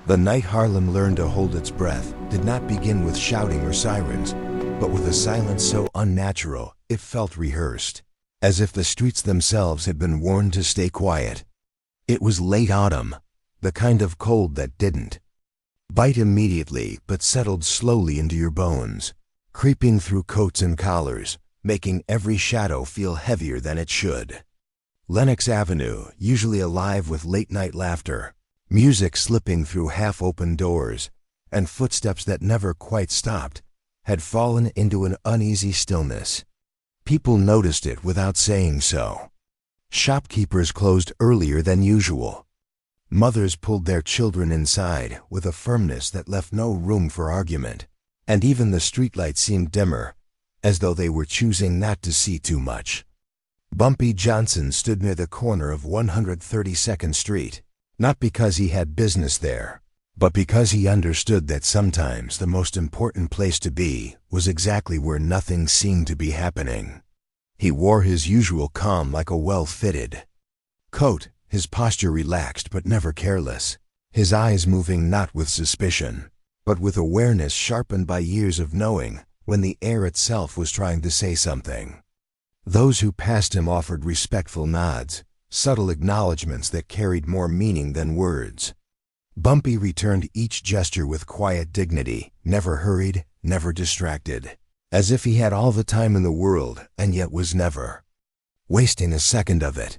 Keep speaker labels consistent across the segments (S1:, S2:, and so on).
S1: The night Harlem learned to hold its breath did not begin with shouting or sirens, but with a silence so unnatural it felt rehearsed, as if the streets themselves had been warned to stay quiet. It was late autumn, the kind of cold that didn't bite immediately but settled slowly into your bones, creeping through coats and collars, making every shadow feel heavier than it should. Lenox Avenue, usually alive with late-night laughter, music slipping through half-open doors, and footsteps that never quite stopped, had fallen into an uneasy stillness. People noticed it without saying so. Shopkeepers closed earlier than usual. Mothers pulled their children inside with a firmness that left no room for argument, and even the streetlights seemed dimmer, as though they were choosing not to see too much. Bumpy Johnson stood near the corner of 132nd Street, not because he had business there, but because he understood that sometimes the most important place to be was exactly where nothing seemed to be happening. He wore his usual calm like a well-fitted coat, his posture relaxed but never careless, his eyes moving not with suspicion, but with awareness sharpened by years of knowing when the air itself was trying to say something. Those who passed him offered respectful nods, subtle acknowledgments that carried more meaning than words. Bumpy returned each gesture with quiet dignity, never hurried, never distracted, as if he had all the time in the world and yet was never wasting a second of it.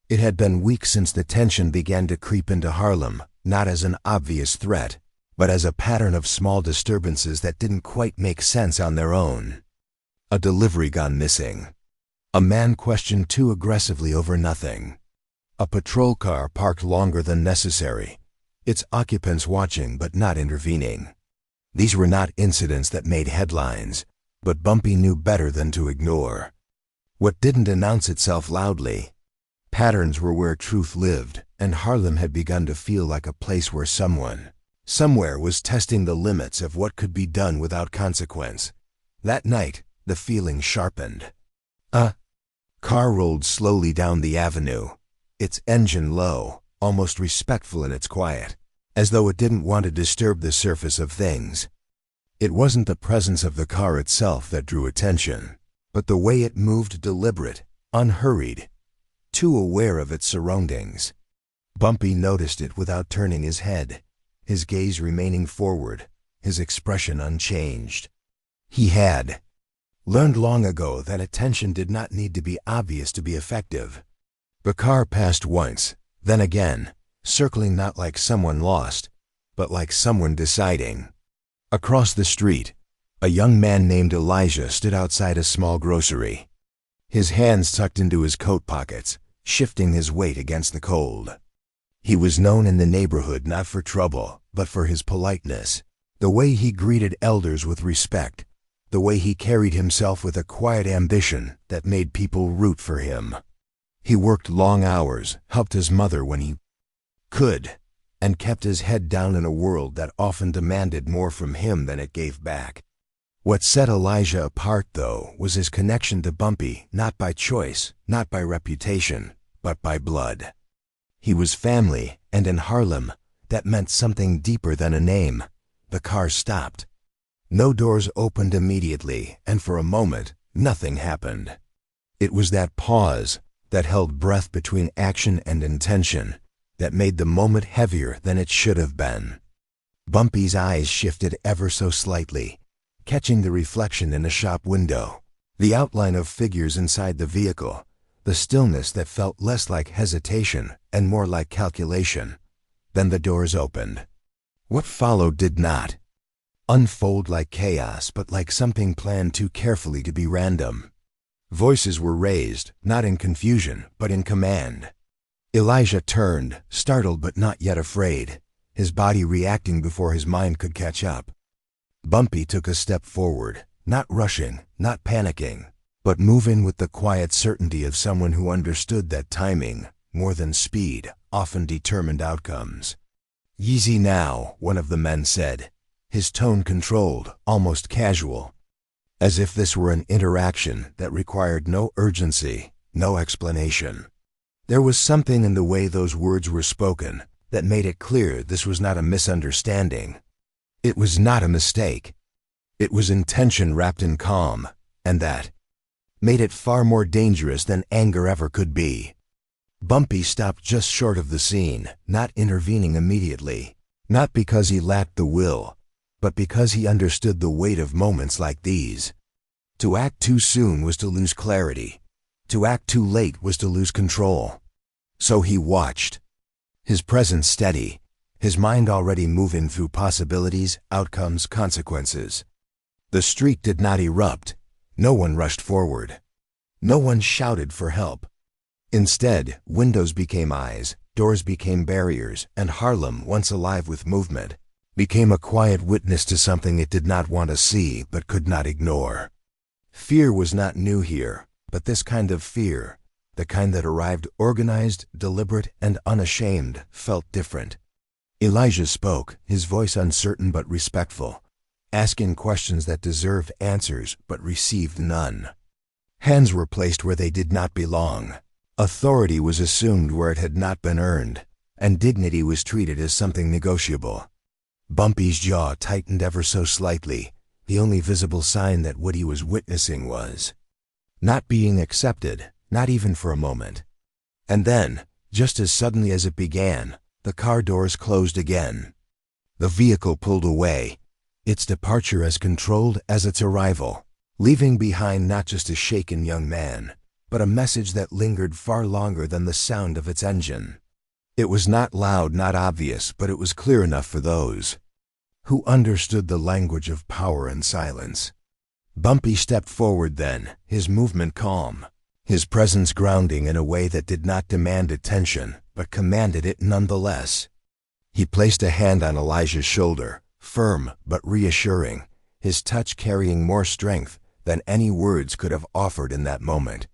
S1: It had been weeks since the tension began to creep into Harlem, not as an obvious threat, but as a pattern of small disturbances that didn't quite make sense on their own. A delivery gone missing. A man questioned too aggressively over nothing. A patrol car parked longer than necessary, its occupants watching but not intervening. These were not incidents that made headlines, but Bumpy knew better than to ignore. What didn't announce itself loudly. Patterns were where truth lived, and Harlem had begun to feel like a place where somewhere was testing the limits of what could be done without consequence. That night, the feeling sharpened. A car rolled slowly down the avenue, its engine low, almost respectful in its quiet, as though it didn't want to disturb the surface of things. It wasn't the presence of the car itself that drew attention, but the way it moved, deliberate, unhurried, too aware of its surroundings. Bumpy noticed it without turning his head, his gaze remaining forward, his expression unchanged. He had learned long ago that attention did not need to be obvious to be effective. The car passed once, then again, circling not like someone lost, but like someone deciding. Across the street, a young man named Elijah stood outside a small grocery, his hands tucked into his coat pockets, shifting his weight against the cold. He was known in the neighborhood not for trouble, but for his politeness, the way he greeted elders with respect, the way he carried himself with a quiet ambition that made people root for him. He worked long hours, helped his mother when he could, and kept his head down in a world that often demanded more from him than it gave back. What set Elijah apart, though, was his connection to Bumpy, not by choice, not by reputation, but by blood. He was family, and in Harlem, that meant something deeper than a name. The car stopped. No doors opened immediately, and for a moment, nothing happened. It was that pause, that held breath between action and intention, that made the moment heavier than it should have been. Bumpy's eyes shifted ever so slightly, catching the reflection in a shop window, the outline of figures inside the vehicle, the stillness that felt less like hesitation and more like calculation. Then the doors opened. What followed did not unfold like chaos, but like something planned too carefully to be random. Voices were raised, not in confusion, but in command. Elijah turned, startled but not yet afraid, his body reacting before his mind could catch up. Bumpy took a step forward, not rushing, not panicking, but moving with the quiet certainty of someone who understood that timing, more than speed, often determined outcomes. "Easy now," one of the men said, his tone controlled, almost casual, as if this were an interaction that required no urgency, no explanation. There was something in the way those words were spoken that made it clear this was not a misunderstanding. It was not a mistake. It was intention wrapped in calm, and that made it far more dangerous than anger ever could be. Bumpy stopped just short of the scene, not intervening immediately, not because he lacked the will, but because he understood the weight of moments like these. To act too soon was to lose clarity. To act too late was to lose control. So he watched, his presence steady, his mind already moving through possibilities, outcomes, consequences. The street did not erupt. No one rushed forward. No one shouted for help. Instead, windows became eyes, doors became barriers, and Harlem, once alive with movement, became a quiet witness to something it did not want to see but could not ignore. Fear was not new here, but this kind of fear, the kind that arrived organized, deliberate, and unashamed, felt different. Elijah spoke, his voice uncertain but respectful, asking questions that deserved answers but received none. Hands were placed where they did not belong. Authority was assumed where it had not been earned, and dignity was treated as something negotiable. Bumpy's jaw tightened ever so slightly, the only visible sign that what he was witnessing was not being accepted, not even for a moment. And then, just as suddenly as it began, the car doors closed again. The vehicle pulled away, its departure as controlled as its arrival, leaving behind not just a shaken young man, but a message that lingered far longer than the sound of its engine. It was not loud, not obvious, but it was clear enough for those who understood the language of power and silence. Bumpy stepped forward then, his movement calm, his presence grounding in a way that did not demand attention, but commanded it nonetheless. He placed a hand on Elijah's shoulder, firm but reassuring, his touch carrying more strength than any words could have offered in that moment.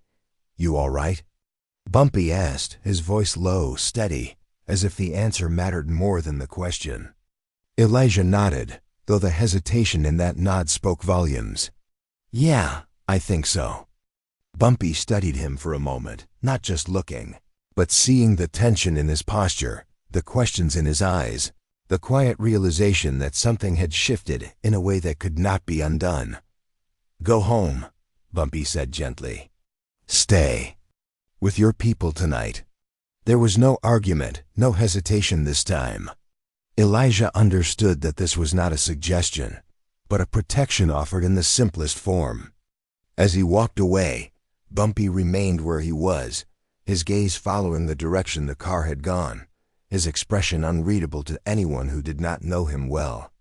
S1: "You all right?" Bumpy asked, his voice low, steady, as if the answer mattered more than the question. Elijah nodded, though the hesitation in that nod spoke volumes. "Yeah, I think so." Bumpy studied him for a moment, not just looking, but seeing the tension in his posture, the questions in his eyes, the quiet realization that something had shifted in a way that could not be undone. "Go home," Bumpy said gently. "Stay with your people tonight." There was no argument, no hesitation this time. Elijah understood that this was not a suggestion, but a protection offered in the simplest form. As he walked away, Bumpy remained where he was, his gaze following the direction the car had gone, his expression unreadable to anyone who did not know him well.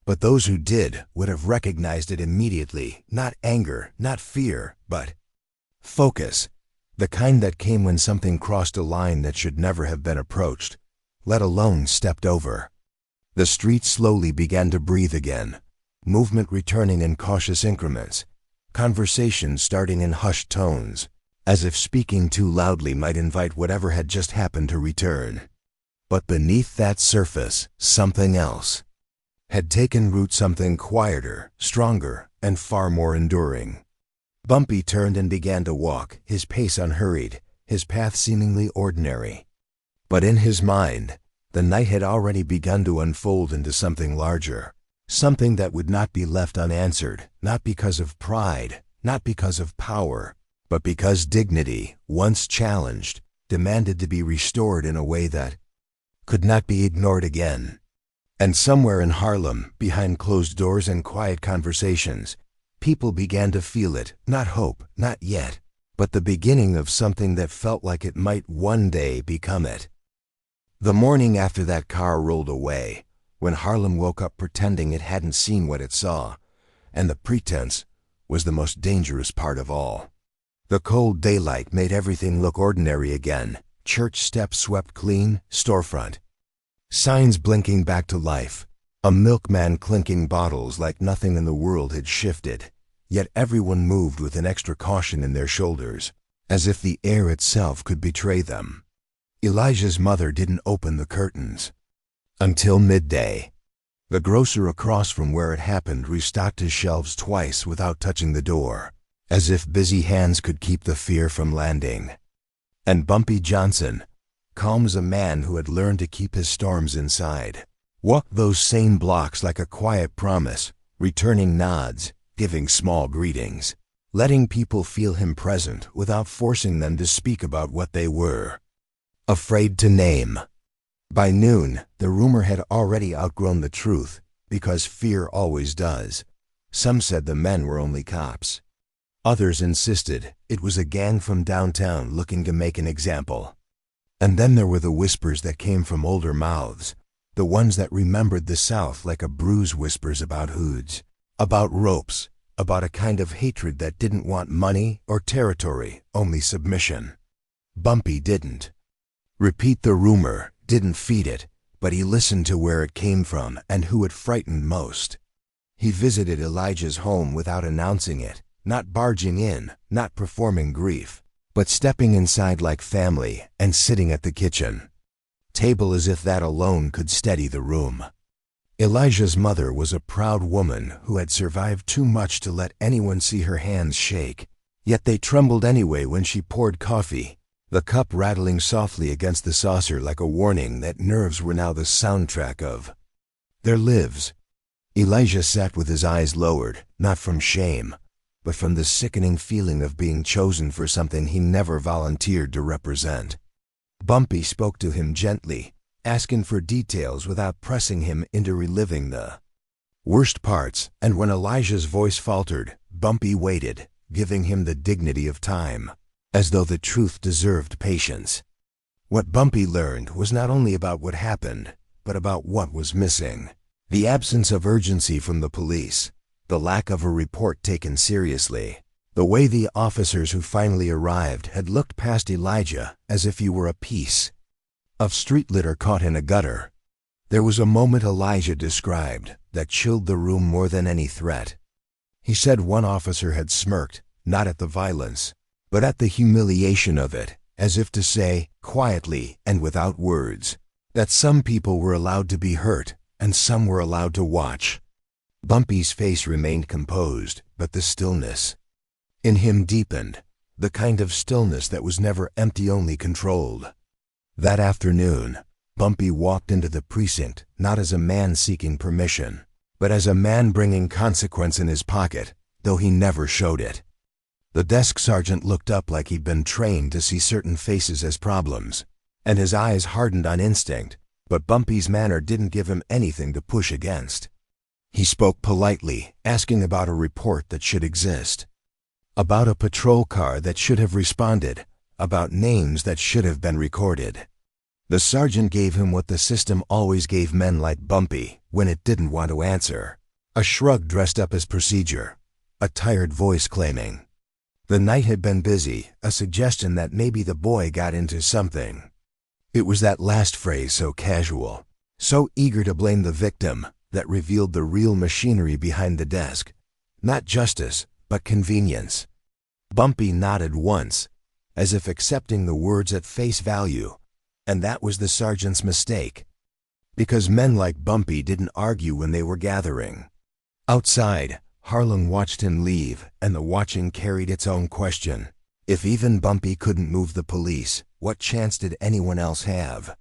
S1: But those who did would have recognized it immediately, not anger, not fear, but focus, the kind that came when something crossed a line that should never have been approached, let alone stepped over. The street slowly began to breathe again, movement returning in cautious increments, conversation starting in hushed tones, as if speaking too loudly might invite whatever had just happened to return. But beneath that surface, something else had taken root, something quieter, stronger, and far more enduring. Bumpy turned and began to walk, his pace unhurried, his path seemingly ordinary. But in his mind, the night had already begun to unfold into something larger, something that would not be left unanswered, not because of pride, not because of power, but because dignity, once challenged, demanded to be restored in a way that could not be ignored again. And somewhere in Harlem, behind closed doors and quiet conversations, people began to feel it, not hope, not yet, but the beginning of something that felt like it might one day become it. The morning after that car rolled away, when Harlem woke up pretending it hadn't seen what it saw, and the pretense was the most dangerous part of all. The cold daylight made everything look ordinary again, church steps swept clean, storefront signs blinking back to life, a milkman clinking bottles like nothing in the world had shifted, yet everyone moved with an extra caution in their shoulders, as if the air itself could betray them. Elijah's mother didn't open the curtains until midday. The grocer across from where it happened restocked his shelves twice without touching the door, as if busy hands could keep the fear from landing. And Bumpy Johnson, calm as a man who had learned to keep his storms inside. Walked those same blocks like a quiet promise, returning nods, giving small greetings, letting people feel him present without forcing them to speak about what they were afraid to name. By noon, the rumor had already outgrown the truth, because fear always does. Some said the men were only cops. Others insisted it was a gang from downtown looking to make an example. And then there were the whispers that came from older mouths, the ones that remembered the South like a bruise whispers about hoods, about ropes, about a kind of hatred that didn't want money or territory, only submission. Bumpy didn't repeat the rumor, didn't feed it, but he listened to where it came from and who it frightened most. He visited Elijah's home without announcing it, not barging in, not performing grief, but stepping inside like family and sitting at the kitchen table as if that alone could steady the room. Elijah's mother was a proud woman who had survived too much to let anyone see her hands shake, yet they trembled anyway when she poured coffee, the cup rattling softly against the saucer like a warning that nerves were now the soundtrack of their lives. Elijah sat with his eyes lowered, not from shame, but from the sickening feeling of being chosen for something he never volunteered to represent. Bumpy spoke to him gently, asking for details without pressing him into reliving the worst parts, and when Elijah's voice faltered, Bumpy waited, giving him the dignity of time, as though the truth deserved patience. What Bumpy learned was not only about what happened, but about what was missing. The absence of urgency from the police, the lack of a report taken seriously, the way the officers who finally arrived had looked past Elijah as if he were a piece of street litter caught in a gutter. There was a moment Elijah described that chilled the room more than any threat. He said one officer had smirked, not at the violence, but at the humiliation of it, as if to say, quietly and without words, that some people were allowed to be hurt and some were allowed to watch. Bumpy's face remained composed, but the stillness in him deepened, the kind of stillness that was never empty, only controlled. That afternoon, Bumpy walked into the precinct not as a man seeking permission, but as a man bringing consequence in his pocket, though he never showed it. The desk sergeant looked up like he'd been trained to see certain faces as problems, and his eyes hardened on instinct, but Bumpy's manner didn't give him anything to push against. He spoke politely, asking about a report that should exist, about a patrol car that should have responded, about names that should have been recorded. The sergeant gave him what the system always gave men like Bumpy when it didn't want to answer: a shrug dressed up as procedure, a tired voice claiming the night had been busy, a suggestion that maybe the boy got into something. It was that last phrase, so casual, so eager to blame the victim, that revealed the real machinery behind the desk. Not justice, but convenience. Bumpy nodded once, as if accepting the words at face value, and that was the sergeant's mistake. Because men like Bumpy didn't argue when they were gathering. Outside, Harlem watched him leave, and the watching carried its own question. If even Bumpy couldn't move the police, what chance did anyone else have?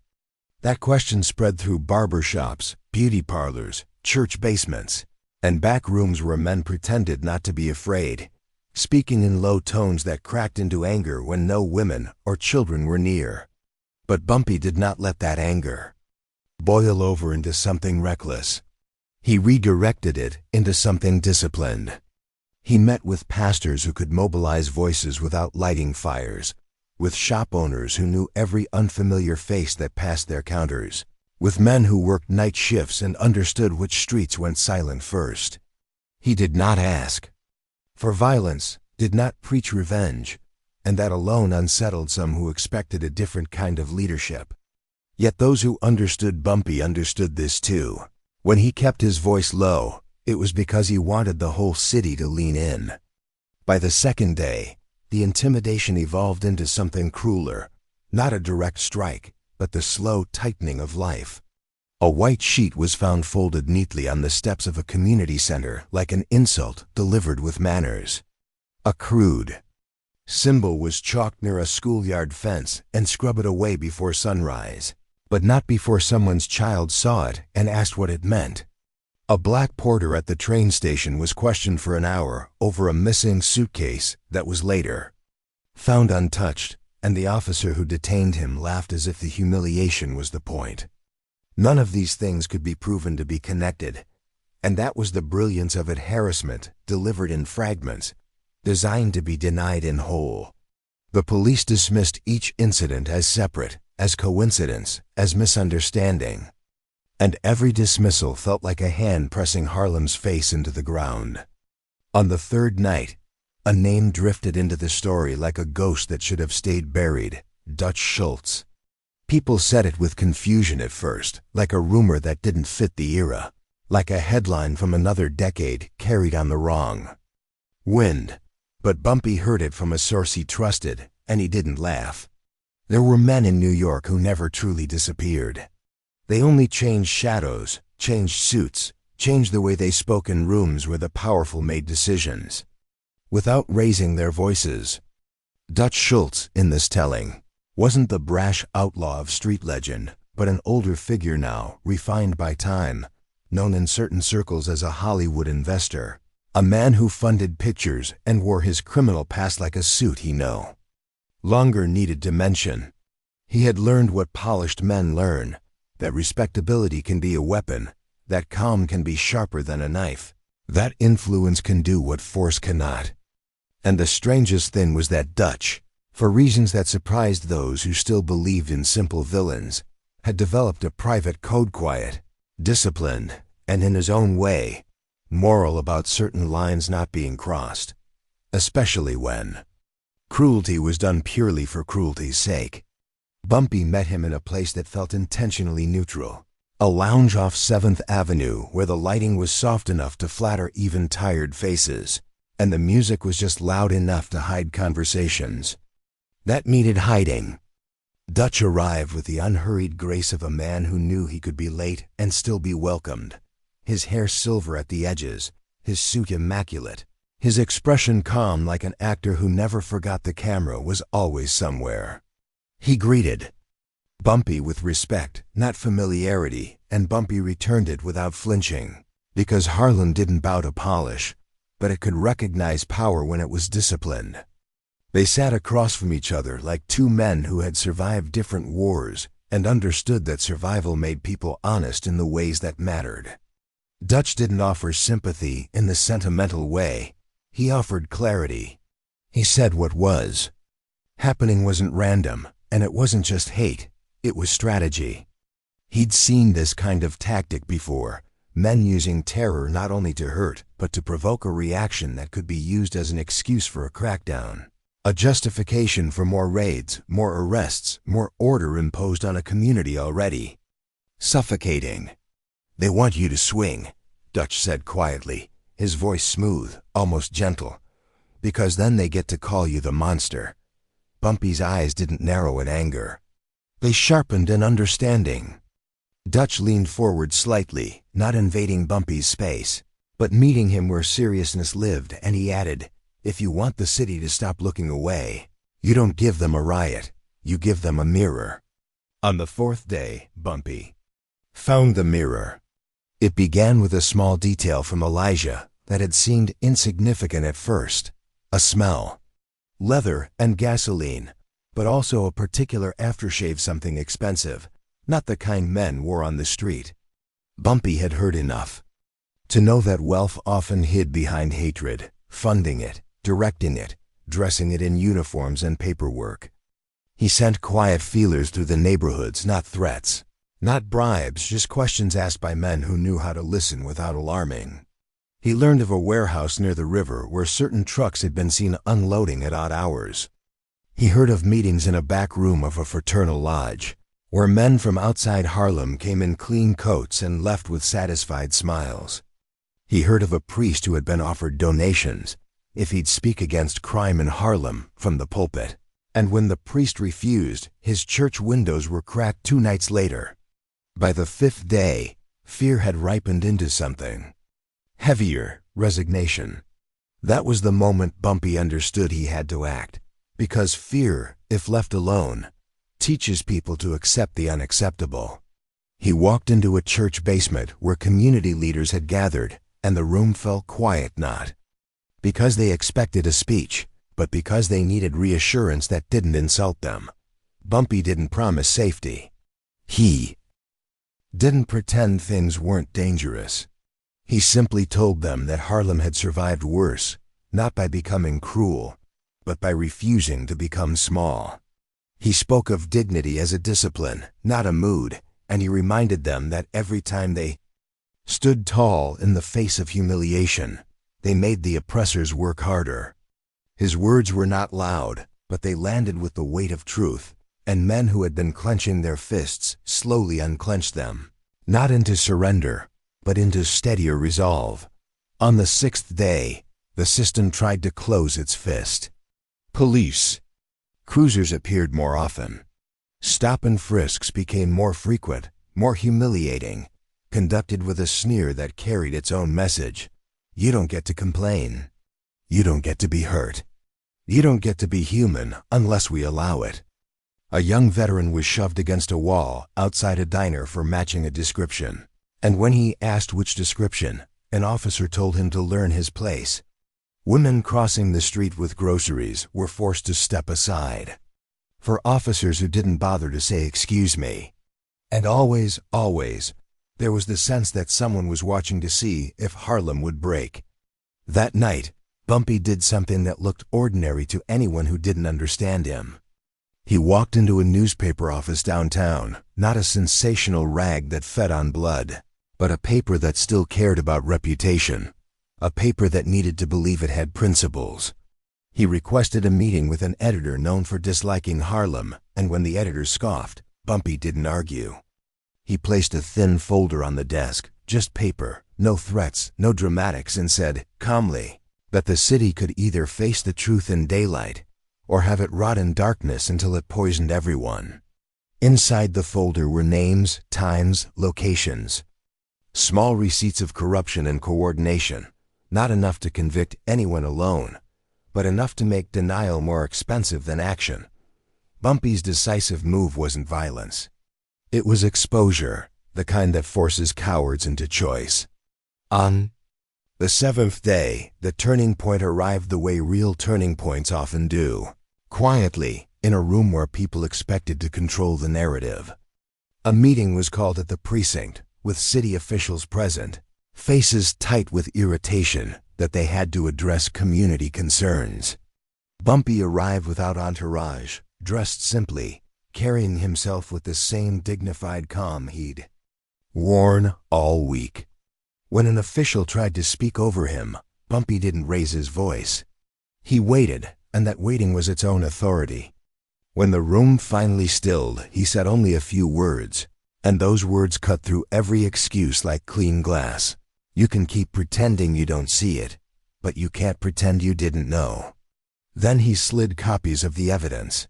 S1: That question spread through barber shops, beauty parlors, church basements, and back rooms where men pretended not to be afraid, speaking in low tones that cracked into anger when no women or children were near. But Bumpy did not let that anger boil over into something reckless. He redirected it into something disciplined. He met with pastors who could mobilize voices without lighting fires, with shop owners who knew every unfamiliar face that passed their counters, with men who worked night shifts and understood which streets went silent first. He did not ask for violence, did not preach revenge, and that alone unsettled some who expected a different kind of leadership. Yet those who understood Bumpy understood this too. When he kept his voice low, it was because he wanted the whole city to lean in. By the second day, the intimidation evolved into something crueler, not a direct strike, but the slow tightening of life. A white sheet was found folded neatly on the steps of a community center like an insult delivered with manners. A crude Symbol was chalked near a schoolyard fence and scrub it away before sunrise, but not before someone's child saw it and asked what it meant. A black porter at the train station was questioned for an hour over a missing suitcase that was later found untouched, and the officer who detained him laughed as if the humiliation was the point. None of these things could be proven to be connected, and that was the brilliance of it: harassment delivered in fragments, designed to be denied in whole. The police dismissed each incident as separate, as coincidence, as misunderstanding. And every dismissal felt like a hand pressing Harlem's face into the ground. On the third night, a name drifted into the story like a ghost that should have stayed buried: Dutch Schultz. People said it with confusion at first, like a rumor that didn't fit the era, like a headline from another decade carried on the wrong wind. But Bumpy heard it from a source he trusted, and he didn't laugh. There were men in New York who never truly disappeared. They only changed shadows, changed suits, changed the way they spoke in rooms where the powerful made decisions, without raising their voices. Dutch Schultz, in this telling, wasn't the brash outlaw of street legend, but an older figure now, refined by time, known in certain circles as a Hollywood investor, a man who funded pictures and wore his criminal past like a suit he no longer needed to mention. He had learned what polished men learn: that respectability can be a weapon, that calm can be sharper than a knife, that influence can do what force cannot. And the strangest thing was that Dutch, for reasons that surprised those who still believed in simple villains, had developed a private code: quiet, disciplined, and in his own way, moral about certain lines not being crossed, especially when cruelty was done purely for cruelty's sake. Bumpy met him in a place that felt intentionally neutral, a lounge off 7th Avenue where the lighting was soft enough to flatter even tired faces, and the music was just loud enough to hide conversations that needed hiding. Dutch arrived with the unhurried grace of a man who knew he could be late and still be welcomed, his hair silver at the edges, his suit immaculate, his expression calm like an actor who never forgot the camera was always somewhere. He greeted Bumpy with respect, not familiarity, and Bumpy returned it without flinching, because Harlem didn't bow to polish, but it could recognize power when it was disciplined. They sat across from each other like two men who had survived different wars and understood that survival made people honest in the ways that mattered. Dutch didn't offer sympathy in the sentimental way. He offered clarity. He said what was happening wasn't random, and it wasn't just hate, it was strategy. He'd seen this kind of tactic before, men using terror not only to hurt, but to provoke a reaction that could be used as an excuse for a crackdown, a justification for more raids, more arrests, more order imposed on a community already suffocating. "They want you to swing," Dutch said quietly, his voice smooth, almost gentle, "because then they get to call you the monster." Bumpy's eyes didn't narrow in anger. They sharpened in understanding. Dutch leaned forward slightly, not invading Bumpy's space, but meeting him where seriousness lived, and he added, "If you want the city to stop looking away, you don't give them a riot, you give them a mirror." On the fourth day, Bumpy found the mirror. It began with a small detail from Elijah that had seemed insignificant at first: a smell. Leather and gasoline, but also a particular aftershave, something expensive, not the kind men wore on the street. Bumpy had heard enough to know that wealth often hid behind hatred, funding it, directing it, dressing it in uniforms and paperwork. He sent quiet feelers through the neighborhoods, not threats, not bribes, just questions asked by men who knew how to listen without alarming. He learned of a warehouse near the river where certain trucks had been seen unloading at odd hours. He heard of meetings in a back room of a fraternal lodge, where men from outside Harlem came in clean coats and left with satisfied smiles. He heard of a priest who had been offered donations if he'd speak against crime in Harlem from the pulpit, and when the priest refused, his church windows were cracked 2 nights later. By the 5th day, fear had ripened into something heavier: resignation. That was the moment Bumpy understood he had to act. Because fear, if left alone, teaches people to accept the unacceptable. He walked into a church basement where community leaders had gathered, and the room fell quiet, not because they expected a speech, but because they needed reassurance that didn't insult them. Bumpy didn't promise safety. He didn't pretend things weren't dangerous. He simply told them that Harlem had survived worse, not by becoming cruel, but by refusing to become small. He spoke of dignity as a discipline, not a mood, and he reminded them that every time they stood tall in the face of humiliation, they made the oppressors work harder. His words were not loud, but they landed with the weight of truth, and men who had been clenching their fists slowly unclenched them, not into surrender, but into steadier resolve. On the sixth day, the system tried to close its fist. Police cruisers appeared more often. Stop and frisks became more frequent, more humiliating, conducted with a sneer that carried its own message. You don't get to complain. You don't get to be hurt. You don't get to be human unless we allow it. A young veteran was shoved against a wall outside a diner for matching a description. And when he asked which description, an officer told him to learn his place. Women crossing the street with groceries were forced to step aside for officers who didn't bother to say excuse me. And always, there was the sense that someone was watching to see if Harlem would break. That night, Bumpy did something that looked ordinary to anyone who didn't understand him. He walked into a newspaper office downtown, not a sensational rag that fed on blood, but a paper that still cared about reputation, a paper that needed to believe it had principles. He requested a meeting with an editor known for disliking Harlem, and when the editor scoffed, Bumpy didn't argue. He placed a thin folder on the desk, just paper, no threats, no dramatics, and said, calmly, that the city could either face the truth in daylight or have it rot in darkness until it poisoned everyone. Inside the folder were names, times, locations, small receipts of corruption and coordination, not enough to convict anyone alone, but enough to make denial more expensive than action. Bumpy's decisive move wasn't violence. It was exposure, the kind that forces cowards into choice. On the seventh day, the turning point arrived the way real turning points often do, quietly, in a room where people expected to control the narrative. A meeting was called at the precinct, with city officials present, faces tight with irritation that they had to address community concerns. Bumpy arrived without entourage, dressed simply, carrying himself with the same dignified calm he'd worn all week. When an official tried to speak over him, Bumpy didn't raise his voice. He waited, and that waiting was its own authority. When the room finally stilled, he said only a few words, and those words cut through every excuse like clean glass. You can keep pretending you don't see it, but you can't pretend you didn't know. Then he slid copies of the evidence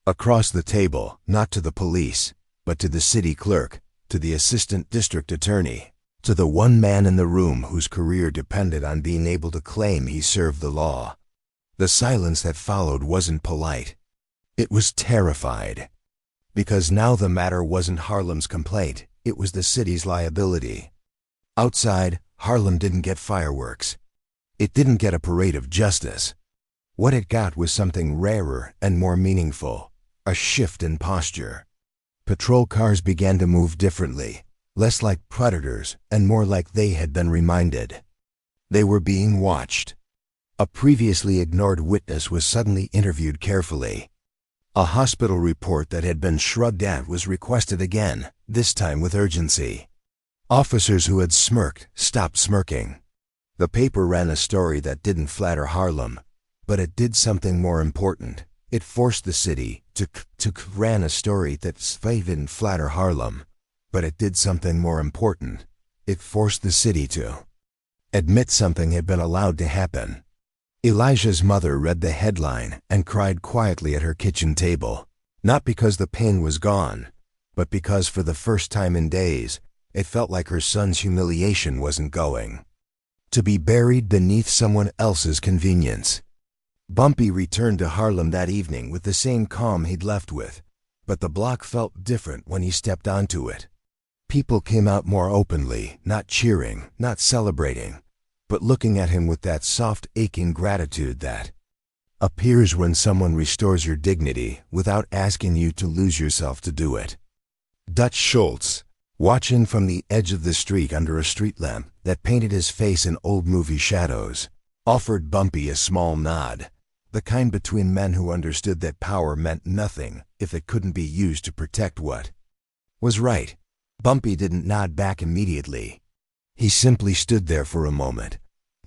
S1: across the table, not to the police, but to the city clerk, to the assistant district attorney, to the one man in the room whose career depended on being able to claim he served the law. The silence that followed wasn't polite. It was terrified. Because now the matter wasn't Harlem's complaint, it was the city's liability. Outside, Harlem didn't get fireworks. It didn't get a parade of justice. What it got was something rarer and more meaningful, a shift in posture. Patrol cars began to move differently, less like predators and more like they had been reminded. They were being watched. A previously ignored witness was suddenly interviewed carefully. A hospital report that had been shrugged at was requested again, this time with urgency. Officers who had smirked stopped smirking. The paper ran a story that didn't flatter Harlem, but it did something more important. It forced the city to ran a story that didn't flatter Harlem, but it did something more important. It forced the city to admit something had been allowed to happen. Elijah's mother read the headline and cried quietly at her kitchen table, not because the pain was gone, but because for the first time in days, it felt like her son's humiliation wasn't going to be buried beneath someone else's convenience. Bumpy returned to Harlem that evening with the same calm he'd left with, but the block felt different when he stepped onto it. People came out more openly, not cheering, not celebrating, but looking at him with that soft, aching gratitude that appears when someone restores your dignity without asking you to lose yourself to do it. Dutch Schultz, watching from the edge of the street under a street lamp that painted his face in old movie shadows, offered Bumpy a small nod, the kind between men who understood that power meant nothing if it couldn't be used to protect what was right. Bumpy didn't nod back immediately. He simply stood there for a moment,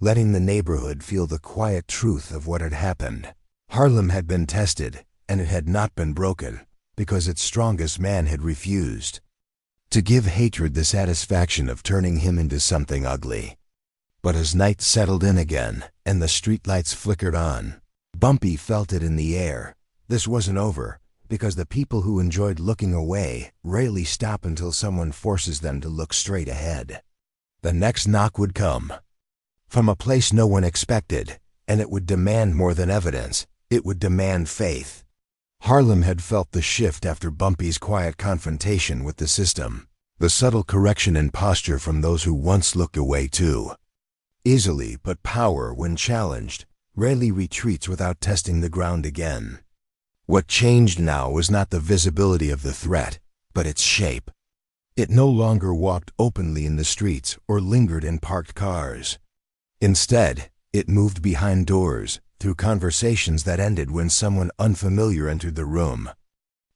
S1: letting the neighborhood feel the quiet truth of what had happened. Harlem had been tested, and it had not been broken, because its strongest man had refused to give hatred the satisfaction of turning him into something ugly. But as night settled in again, and the streetlights flickered on, Bumpy felt it in the air. This wasn't over, because the people who enjoyed looking away rarely stop until someone forces them to look straight ahead. The next knock would come from a place no one expected, and it would demand more than evidence. It would demand faith. Harlem had felt the shift after Bumpy's quiet confrontation with the system, the subtle correction in posture from those who once looked away too easily, but power, when challenged, rarely retreats without testing the ground again. What changed now was not the visibility of the threat, but its shape. It no longer walked openly in the streets or lingered in parked cars. Instead, it moved behind doors, through conversations that ended when someone unfamiliar entered the room,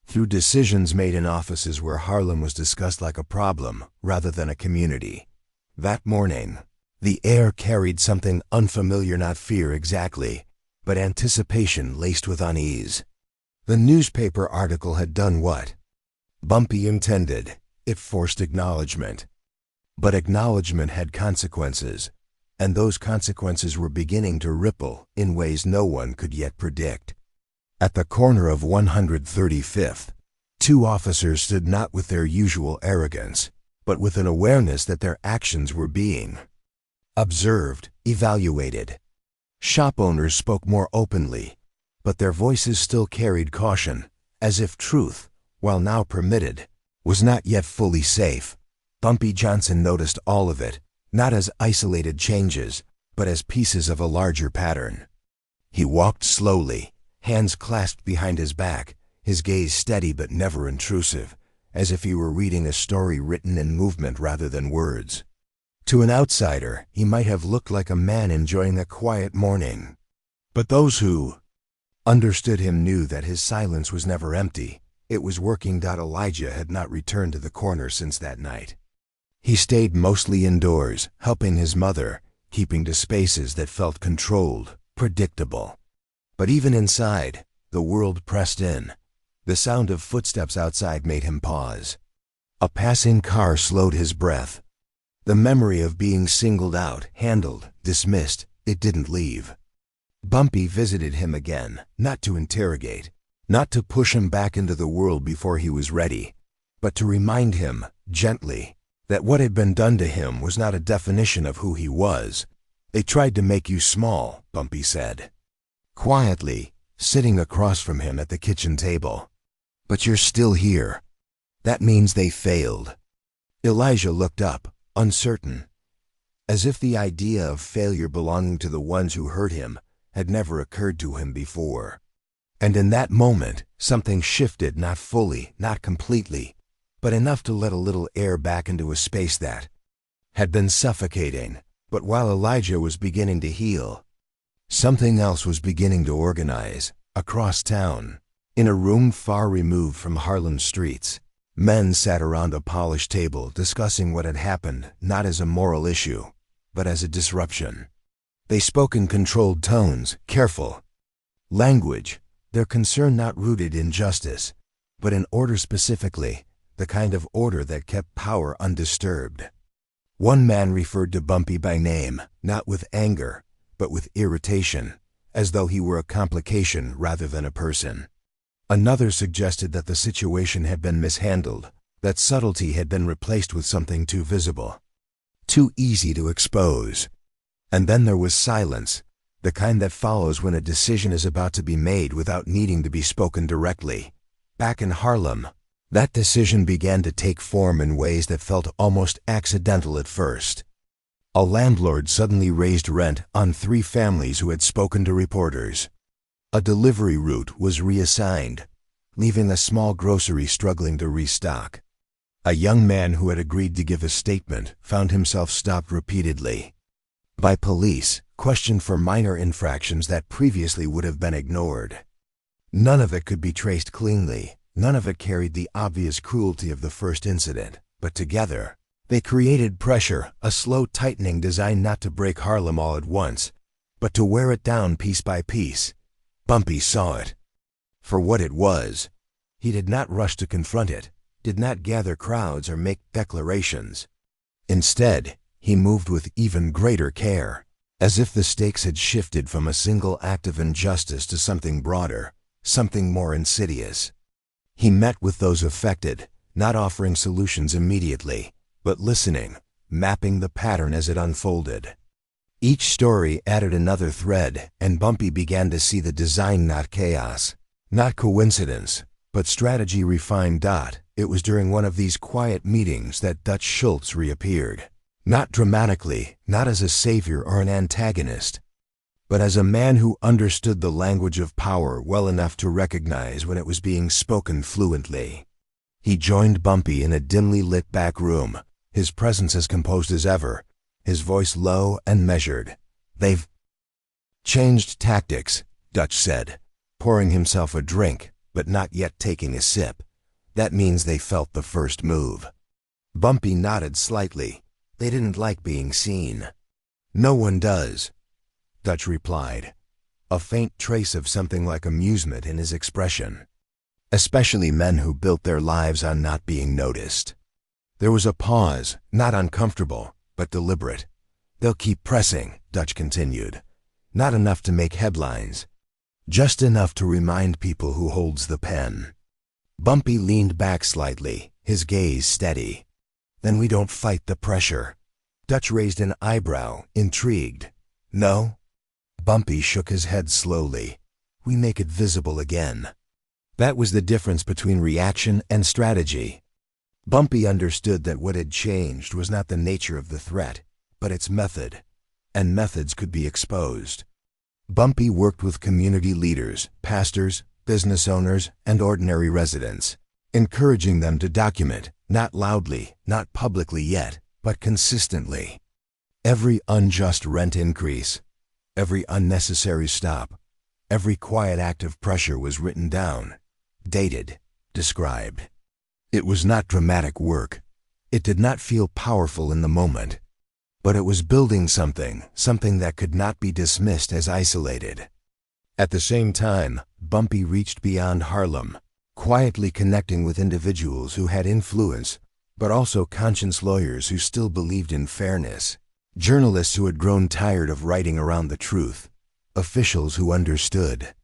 S1: through decisions made in offices where Harlem was discussed like a problem rather than a community. That morning, the air carried something unfamiliar, not fear exactly, but anticipation laced with unease. The newspaper article had done what Bumpy intended. It forced acknowledgement. But acknowledgement had consequences, and those consequences were beginning to ripple in ways no one could yet predict. At the corner of 135th, two officers stood not with their usual arrogance, but with an awareness that their actions were being observed, evaluated. Shop owners spoke more openly, but their voices still carried caution, as if truth, while now permitted, was not yet fully safe. Bumpy Johnson noticed all of it, not as isolated changes, but as pieces of a larger pattern. He walked slowly, hands clasped behind his back, his gaze steady but never intrusive, as if he were reading a story written in movement rather than words. To an outsider, he might have looked like a man enjoying a quiet morning. But those who understood him knew that his silence was never empty. It was working. Elijah had not returned to the corner since that night. He stayed mostly indoors, helping his mother, keeping to spaces that felt controlled, predictable. But even inside, the world pressed in. The sound of footsteps outside made him pause. A passing car slowed his breath. The memory of being singled out, handled, dismissed, it didn't leave. Bumpy visited him again, not to interrogate, not to push him back into the world before he was ready, but to remind him, gently, that what had been done to him was not a definition of who he was. They tried to make you small, Bumpy said, quietly, sitting across from him at the kitchen table. But you're still here. That means they failed. Elijah looked up, uncertain, as if the idea of failure belonging to the ones who hurt him had never occurred to him before. And in that moment, something shifted, not fully, not completely, but enough to let a little air back into a space that had been suffocating. But while Elijah was beginning to heal, something else was beginning to organize. Across town, in a room far removed from Harlem's streets, men sat around a polished table discussing what had happened, not as a moral issue, but as a disruption. They spoke in controlled tones, careful language, their concern not rooted in justice, but in order specifically, the kind of order that kept power undisturbed. One man referred to Bumpy by name, not with anger, but with irritation, as though he were a complication rather than a person. Another suggested that the situation had been mishandled, that subtlety had been replaced with something too visible, too easy to expose. And then there was silence, The kind that follows when a decision is about to be made without needing to be spoken directly. Back in Harlem, that decision began to take form in ways that felt almost accidental at first. A landlord suddenly raised rent on 3 families who had spoken to reporters. A delivery route was reassigned, leaving a small grocery struggling to restock. A young man who had agreed to give a statement found himself stopped repeatedly by police, questioned for minor infractions that previously would have been ignored. None of it could be traced cleanly, none of it carried the obvious cruelty of the first incident, but together, they created pressure, a slow tightening designed not to break Harlem all at once, but to wear it down piece by piece. Bumpy saw it for what it was. He did not rush to confront it, did not gather crowds or make declarations. Instead, he moved with even greater care, as if the stakes had shifted from a single act of injustice to something broader, something more insidious. He met with those affected, not offering solutions immediately, but listening, mapping the pattern as it unfolded. Each story added another thread, and Bumpy began to see the design, not chaos, not coincidence, but strategy refined. It was during one of these quiet meetings that Dutch Schultz reappeared. Not dramatically, not as a savior or an antagonist, but as a man who understood the language of power well enough to recognize when it was being spoken fluently. He joined Bumpy in a dimly lit back room, his presence as composed as ever, his voice low and measured. "They've changed tactics," Dutch said, pouring himself a drink, but not yet taking a sip. "That means they felt the first move." Bumpy nodded slightly. "They didn't like being seen." "No one does," Dutch replied, a faint trace of something like amusement in his expression. "Especially men who built their lives on not being noticed." There was a pause, not uncomfortable, but deliberate. "They'll keep pressing," Dutch continued. "Not enough to make headlines, just enough to remind people who holds the pen." Bumpy leaned back slightly, his gaze steady. "Then we don't fight the pressure." Dutch raised an eyebrow, intrigued. "No?" Bumpy shook his head slowly. "We make it visible again." That was the difference between reaction and strategy. Bumpy understood that what had changed was not the nature of the threat, but its method, and methods could be exposed. Bumpy worked with community leaders, pastors, business owners, and ordinary residents, encouraging them to document, not loudly, not publicly yet, but consistently. Every unjust rent increase, every unnecessary stop, every quiet act of pressure was written down, dated, described. It was not dramatic work. It did not feel powerful in the moment. But it was building something that could not be dismissed as isolated. At the same time, Bumpy reached beyond Harlem, quietly connecting with individuals who had influence, but also conscience lawyers who still believed in fairness, journalists who had grown tired of writing around the truth, officials who understood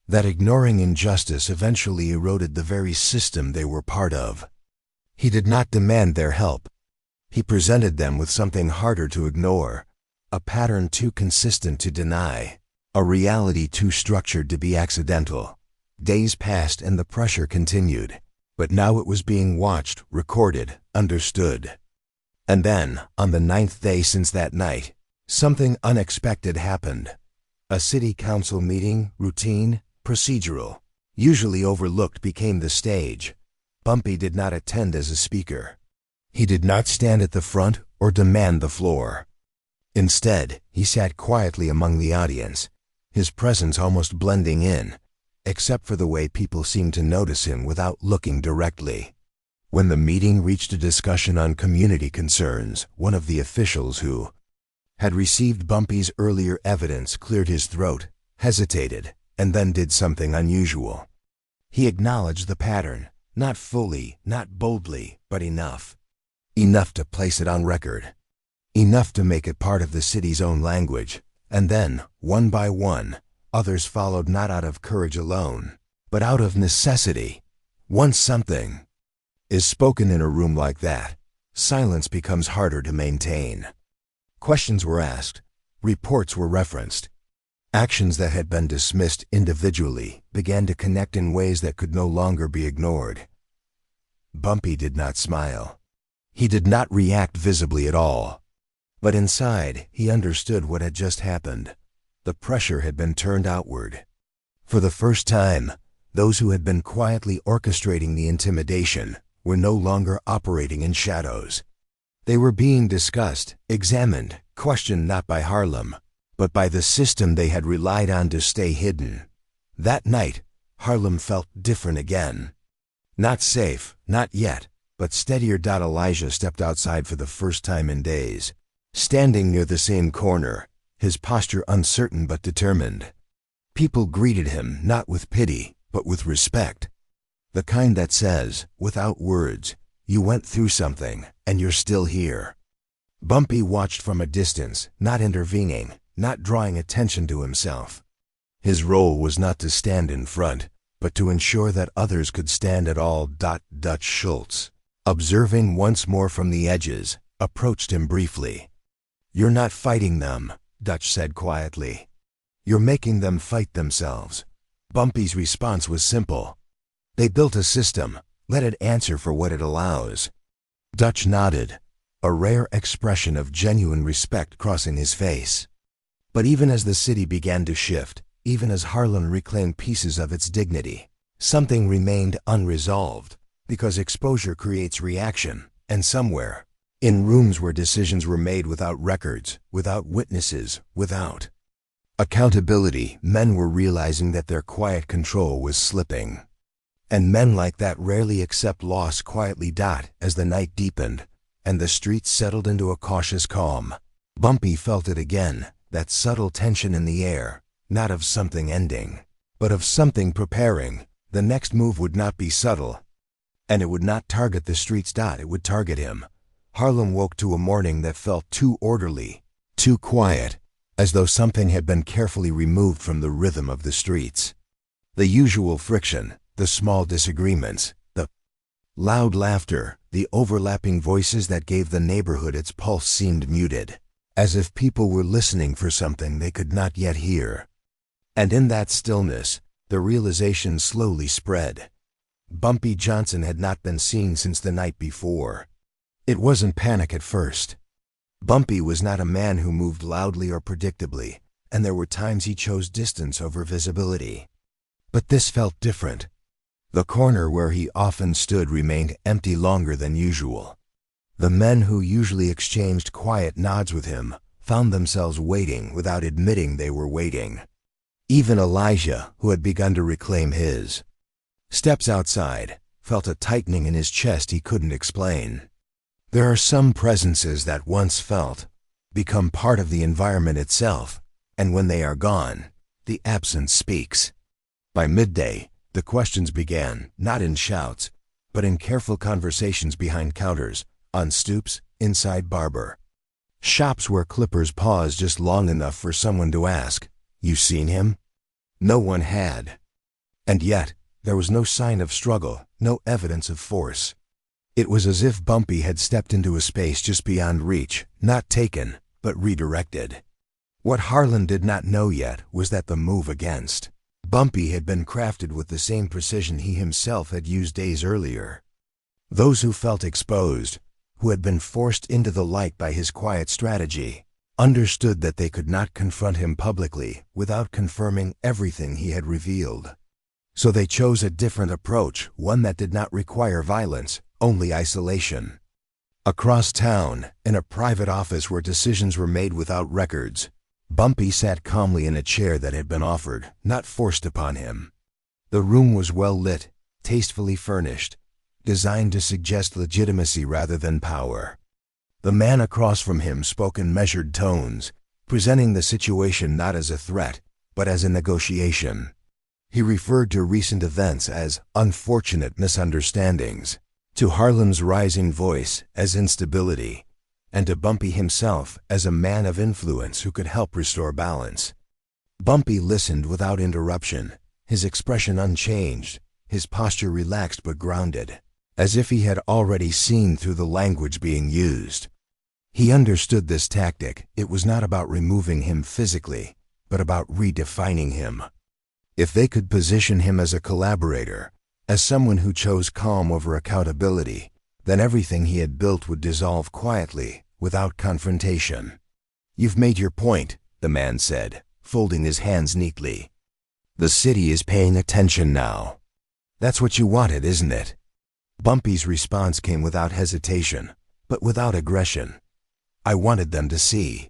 S1: that ignoring injustice eventually eroded the very system they were part of. He did not demand their help. He presented them with something harder to ignore, a pattern too consistent to deny, a reality too structured to be accidental. Days passed and the pressure continued, but now it was being watched, recorded, understood. And then, on the 9th day since that night, something unexpected happened. A city council meeting, routine, procedural, usually overlooked, became the stage. Bumpy did not attend as a speaker. He did not stand at the front or demand the floor. Instead, he sat quietly among the audience, his presence almost blending in, except for the way people seemed to notice him without looking directly. When the meeting reached a discussion on community concerns, one of the officials who had received Bumpy's earlier evidence cleared his throat, hesitated, and then did something unusual. He acknowledged the pattern, not fully, not boldly, but enough. Enough to place it on record. Enough to make it part of the city's own language. And then, one by one, others followed, not out of courage alone, but out of necessity. Once something is spoken in a room like that, silence becomes harder to maintain. Questions were asked, reports were referenced, Actions that had been dismissed individually began to connect in ways that could no longer be ignored. Bumpy did not smile. He did not react visibly at all. But inside, he understood what had just happened. The pressure had been turned outward. For the first time, those who had been quietly orchestrating the intimidation were no longer operating in shadows. They were being discussed, examined, questioned not by Harlem, but by the system they had relied on to stay hidden. That night, Harlem felt different again. Not safe, not yet, but steadier. Elijah stepped outside for the first time in days. Standing near the same corner, his posture uncertain but determined. People greeted him not with pity, but with respect. The kind that says, without words, you went through something, and you're still here. Bumpy watched from a distance, not intervening, not drawing attention to himself. His role was not to stand in front, but to ensure that others could stand at all. Dutch Schultz, observing once more from the edges, approached him briefly. You're not fighting them, Dutch said quietly. You're making them fight themselves. Bumpy's response was simple. They built a system, let it answer for what it allows. Dutch nodded, a rare expression of genuine respect crossing his face. But even as the city began to shift, even as Harlem reclaimed pieces of its dignity, something remained unresolved, because exposure creates reaction, and somewhere, in rooms where decisions were made without records, without witnesses, without accountability, men were realizing that their quiet control was slipping. And men like that rarely accept loss quietly. As the night deepened, and the streets settled into a cautious calm, Bumpy felt it again, that subtle tension in the air, not of something ending, but of something preparing. The next move would not be subtle, and it would not target the streets. It would target him. Harlem woke to a morning that felt too orderly, too quiet, as though something had been carefully removed from the rhythm of the streets. The usual friction, the small disagreements, the loud laughter, the overlapping voices that gave the neighborhood its pulse seemed muted, as if people were listening for something they could not yet hear. And in that stillness, the realization slowly spread. Bumpy Johnson had not been seen since the night before. It wasn't panic at first. Bumpy was not a man who moved loudly or predictably, and there were times he chose distance over visibility. But this felt different. The corner where he often stood remained empty longer than usual. The men who usually exchanged quiet nods with him found themselves waiting without admitting they were waiting. Even Elijah, who had begun to reclaim his steps outside, felt a tightening in his chest he couldn't explain. There are some presences that once felt become part of the environment itself, and when they are gone, the absence speaks. By midday, the questions began, not in shouts, but in careful conversations behind counters, on stoops, inside barber shops where clippers paused just long enough for someone to ask, "You seen him?" No one had. And yet, there was no sign of struggle, no evidence of force. It was as if Bumpy had stepped into a space just beyond reach, not taken, but redirected. What Harlan did not know yet was that the move against Bumpy had been crafted with the same precision he himself had used days earlier. Those who felt exposed, who had been forced into the light by his quiet strategy, understood that they could not confront him publicly without confirming everything he had revealed. So they chose a different approach, one that did not require violence, only isolation. Across town, in a private office where decisions were made without records, Bumpy sat calmly in a chair that had been offered, not forced upon him. The room was well lit, tastefully furnished, designed to suggest legitimacy rather than power. The man across from him spoke in measured tones, presenting the situation not as a threat, but as a negotiation. He referred to recent events as unfortunate misunderstandings, to Harlem's rising voice as instability, and to Bumpy himself as a man of influence who could help restore balance. Bumpy listened without interruption, his expression unchanged, his posture relaxed but grounded, as if he had already seen through the language being used. He understood this tactic. It was not about removing him physically, but about redefining him. If they could position him as a collaborator, as someone who chose calm over accountability, then everything he had built would dissolve quietly, without confrontation. "You've made your point," the man said, folding his hands neatly. "The city is paying attention now. That's what you wanted, isn't it?" Bumpy's response came without hesitation, but without aggression. "I wanted them to see.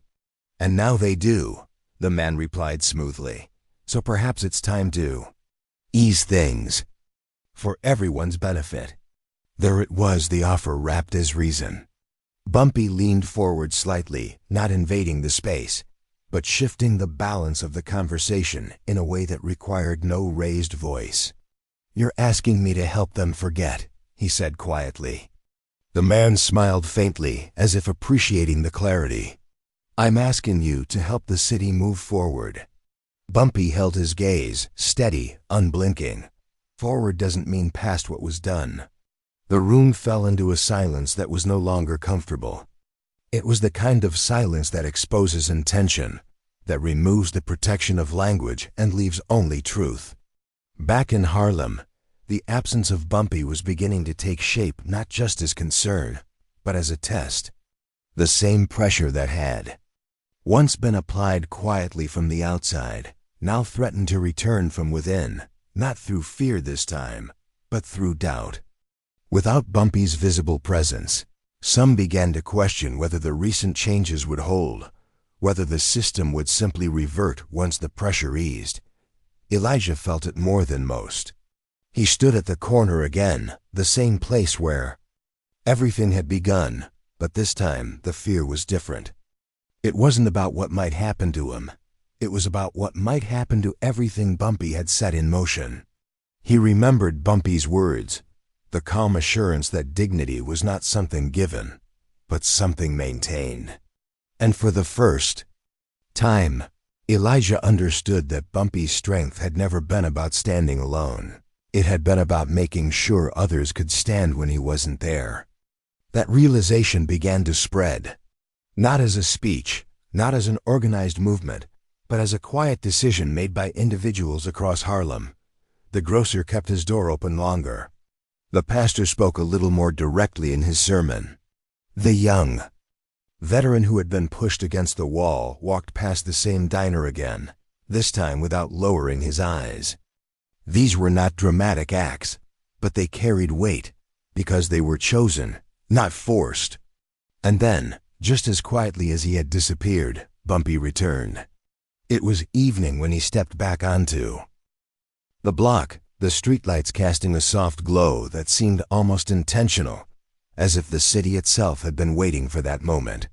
S1: And now they do," the man replied smoothly. "So perhaps it's time to ease things. For everyone's benefit." There it was, the offer wrapped as reason. Bumpy leaned forward slightly, not invading the space, but shifting the balance of the conversation in a way that required no raised voice. "You're asking me to help them forget," he said quietly. The man smiled faintly, as if appreciating the clarity. "I'm asking you to help the city move forward." Bumpy held his gaze, steady, unblinking. Forward doesn't mean past what was done. The room fell into a silence that was no longer comfortable. It was the kind of silence that exposes intention, that removes the protection of language and leaves only truth. Back in Harlem, the absence of Bumpy was beginning to take shape not just as concern, but as a test. The same pressure that had once been applied quietly from the outside now threatened to return from within, not through fear this time, but through doubt. Without Bumpy's visible presence, some began to question whether the recent changes would hold, whether the system would simply revert once the pressure eased. Elijah felt it more than most. He stood at the corner again, the same place where everything had begun, but this time the fear was different. It wasn't about what might happen to him. It was about what might happen to everything Bumpy had set in motion. He remembered Bumpy's words, the calm assurance that dignity was not something given, but something maintained. And for the first time, Elijah understood that Bumpy's strength had never been about standing alone. It had been about making sure others could stand when he wasn't there. That realization began to spread, not as a speech, not as an organized movement, but as a quiet decision made by individuals across Harlem. The grocer kept his door open longer. The pastor spoke a little more directly in his sermon. The young veteran who had been pushed against the wall walked past the same diner again, this time without lowering his eyes. These were not dramatic acts, but they carried weight, because they were chosen, not forced. And then, just as quietly as he had disappeared, Bumpy returned. It was evening when he stepped back onto the block, the streetlights casting a soft glow that seemed almost intentional, as if the city itself had been waiting for that moment.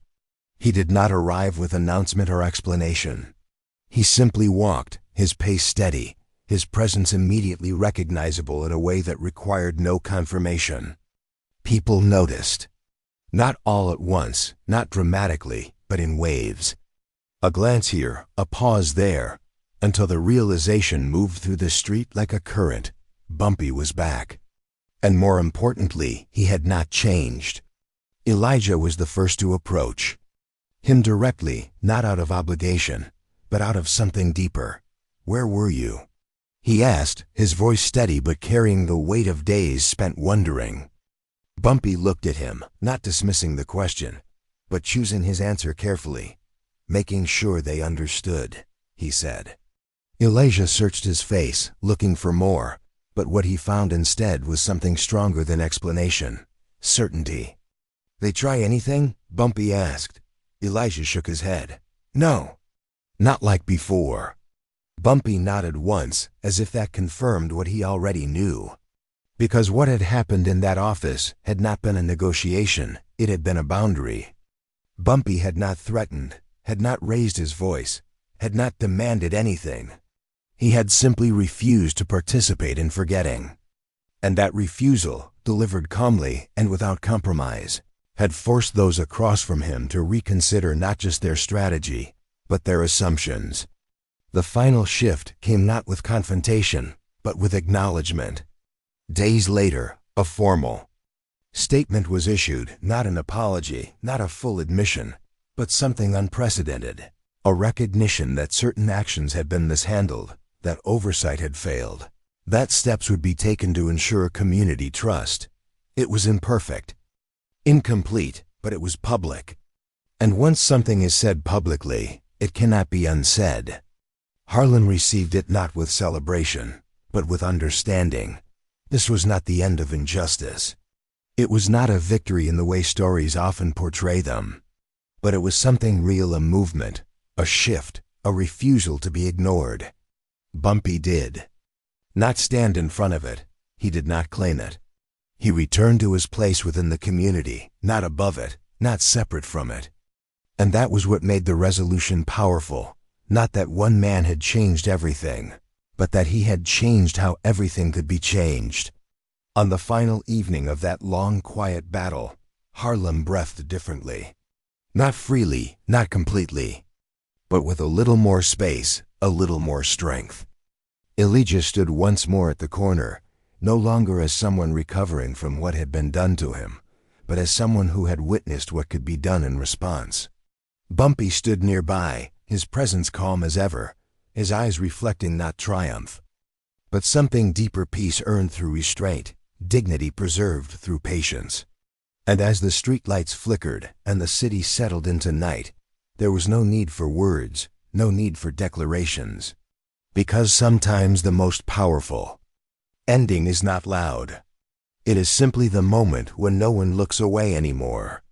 S1: He did not arrive with announcement or explanation. He simply walked, his pace steady, his presence immediately recognizable in a way that required no confirmation. People noticed. Not all at once, not dramatically, but in waves. A glance here, a pause there, until the realization moved through the street like a current. Bumpy was back. And more importantly, he had not changed. Elijah was the first to approach him directly, not out of obligation, but out of something deeper. "Where were you?" he asked, his voice steady but carrying the weight of days spent wondering. Bumpy looked at him, not dismissing the question, but choosing his answer carefully. "Making sure they understood," he said. Elijah searched his face, looking for more, but what he found instead was something stronger than explanation: certainty. "They try anything?" Bumpy asked. Elijah shook his head. "No, not like before." Bumpy nodded once, as if that confirmed what he already knew. Because what had happened in that office had not been a negotiation, it had been a boundary. Bumpy had not threatened, had not raised his voice, had not demanded anything. He had simply refused to participate in forgetting. And that refusal, delivered calmly and without compromise, had forced those across from him to reconsider not just their strategy, but their assumptions. The final shift came not with confrontation, but with acknowledgement. Days later, a formal statement was issued, not an apology, not a full admission, but something unprecedented. A recognition that certain actions had been mishandled, that oversight had failed, that steps would be taken to ensure community trust. It was imperfect, incomplete, but it was public. And once something is said publicly, it cannot be unsaid. Harlem received it not with celebration, but with understanding. This was not the end of injustice. It was not a victory in the way stories often portray them. But it was something real, a movement, a shift, a refusal to be ignored. Bumpy did not stand in front of it. He did not claim it. He returned to his place within the community, not above it, not separate from it. And that was what made the resolution powerful. Not that one man had changed everything, but that he had changed how everything could be changed. On the final evening of that long, quiet battle, Harlem breathed differently. Not freely, not completely, but with a little more space, a little more strength. Elijah stood once more at the corner, no longer as someone recovering from what had been done to him, but as someone who had witnessed what could be done in response. Bumpy stood nearby, his presence calm as ever, his eyes reflecting not triumph, but something deeper, peace earned through restraint, dignity preserved through patience. And as the streetlights flickered and the city settled into night, there was no need for words, no need for declarations. Because sometimes the most powerful ending is not loud. It is simply the moment when no one looks away anymore.